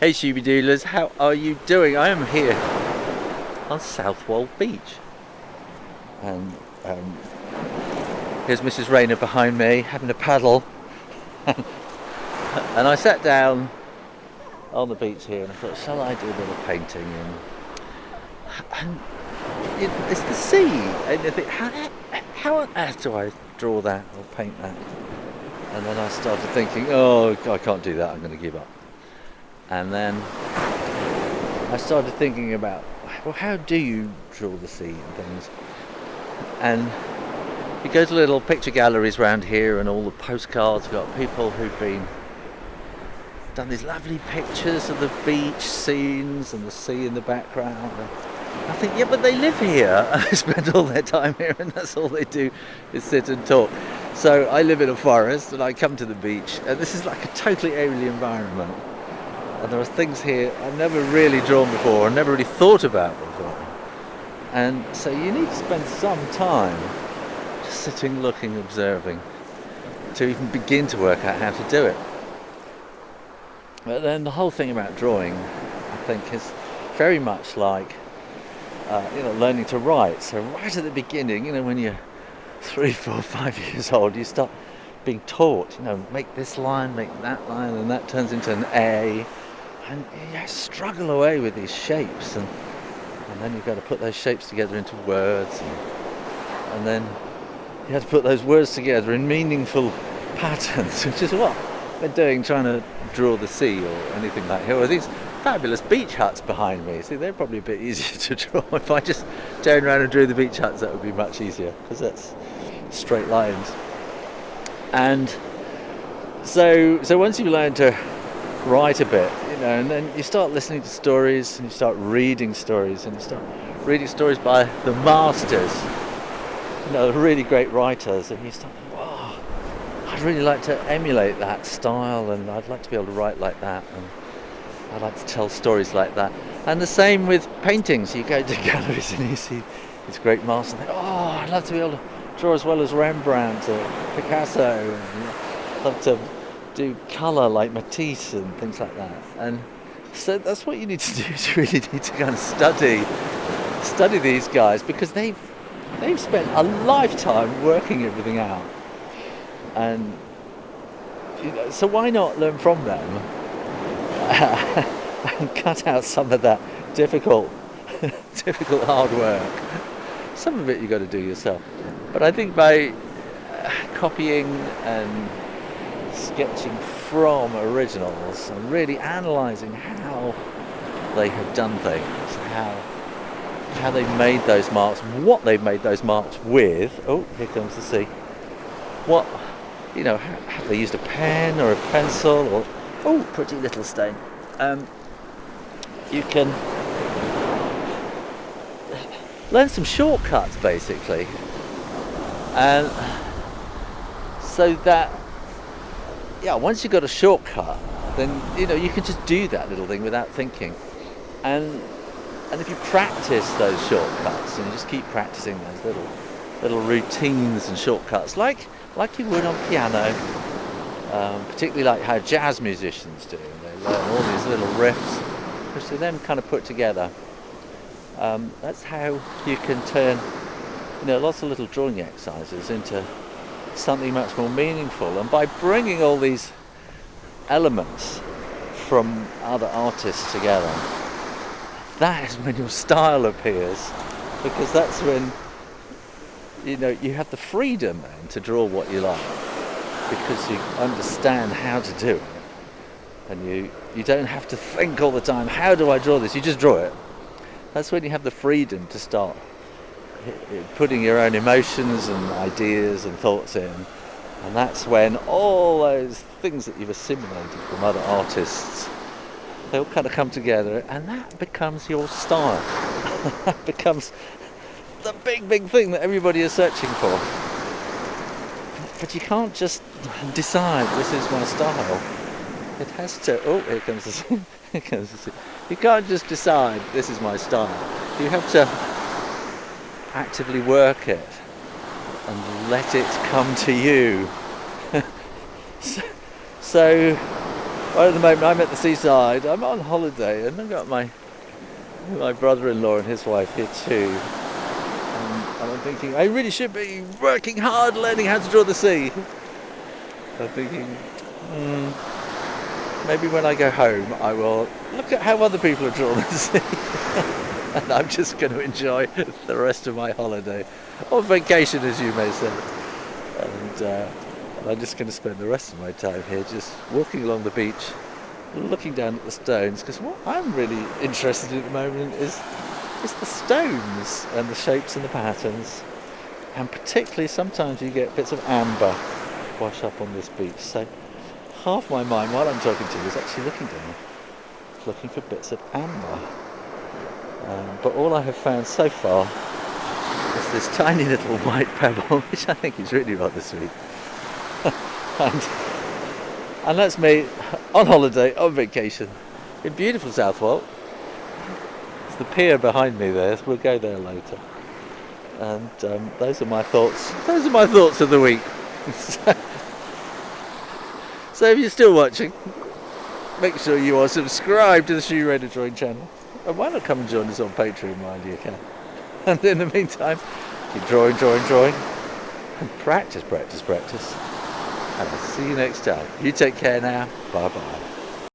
Hey Shooby-Doodlers, how are you doing? I am here on Southwold Beach, and here's Mrs. Rayner behind me having a paddle. And I sat down on the beach here and I thought, shall I do a little painting? And it's the sea, and I think, how on earth do I draw that or paint that? And then I started thinking, oh, I can't do that, I'm going to give up. And then I started thinking about, well, how do you draw the sea and things? And you go to little picture galleries around here, and all the postcards got people who've done these lovely pictures of the beach scenes and the sea in the background. And I think, yeah, but they live here and they spend all their time here, and that's all they do is sit and talk. So I live in a forest and I come to the beach, and this is like a totally alien environment. And there are things here I've never really drawn before and never really thought about before. And so you need to spend some time just sitting, looking, observing to even begin to work out how to do it. But then the whole thing about drawing, I think, is very much like learning to write. So right at the beginning, when you're 3, 4, 5 years old, you start being taught, make this line, make that line, and that turns into an A. And you struggle away with these shapes, and then you've got to put those shapes together into words, and then you have to put those words together in meaningful patterns, which is what we're doing trying to draw the sea or anything like here. Or these fabulous beach huts behind me. See, they're probably a bit easier to draw. If I just turned around and drew the beach huts, that would be much easier, because that's straight lines. And so once you learn to write a bit, and then you start listening to stories, and you start reading stories, by the masters, the really great writers, and you start, wow, I'd really like to emulate that style, and I'd like to be able to write like that, and I'd like to tell stories like that. And the same with paintings. You go to galleries and you see these great masters, and think, oh, I'd love to be able to draw as well as Rembrandt or Picasso, and I'd love to do colour like Matisse and things like that. And so that's what you need to do. You really need to kind of study these guys, because they've spent a lifetime working everything out, and so why not learn from them and cut out some of that difficult hard work. Some of it you got to do yourself, but I think by copying and sketching from originals and really analysing how they have done things, how they've made those marks, what they've made those marks with. Oh, here comes the sea. What, have they used a pen or a pencil, or oh, pretty little stain. You can learn some shortcuts basically, and so that once you've got a shortcut, then you can just do that little thing without thinking. And if you practice those shortcuts, and you just keep practicing those little routines and shortcuts, like you would on piano, particularly like how jazz musicians do. They learn all these little riffs, which they then kind of put together. That's how you can turn lots of little drawing exercises into something much more meaningful. And by bringing all these elements from other artists together, that is when your style appears, because that's when you have the freedom then to draw what you like, because you understand how to do it, and you don't have to think all the time, how do I draw this? You just draw it. That's when you have the freedom to start putting your own emotions and ideas and thoughts in, and that's when all those things that you've assimilated from other artists, they all kind of come together, and that becomes your style. That becomes the big thing that everybody is searching for. But you can't just decide, this is my style. It has to, oh, here comes the sea. Here comes the sea. You can't just decide, this is my style. You have to actively work it and let it come to you. So Right at the moment I'm at the seaside. I'm on holiday and I've got my brother-in-law and his wife here too. And I'm thinking I really should be working hard learning how to draw the sea. I'm thinking maybe when I go home I will look at how other people have drawn the sea. And I'm just going to enjoy the rest of my holiday, or vacation as you may say. And I'm just going to spend the rest of my time here just walking along the beach, looking down at the stones, because what I'm really interested in at the moment is the stones and the shapes and the patterns, and particularly sometimes you get bits of amber wash up on this beach. So half my mind while I'm talking to you is actually looking down, looking for bits of amber. But all I have found so far is this tiny little white pebble, which I think is really rather sweet. and that's me on holiday, on vacation, in beautiful Southwold. It's the pier behind me there, so we'll go there later. And those are my thoughts. Those are my thoughts of the week. So if you're still watching, make sure you are subscribed to the Shoo Rayner drawing channel. And why not come and join us on Patreon while you can? And in the meantime, keep drawing, and practice. And I'll see you next time. You take care now. Bye bye.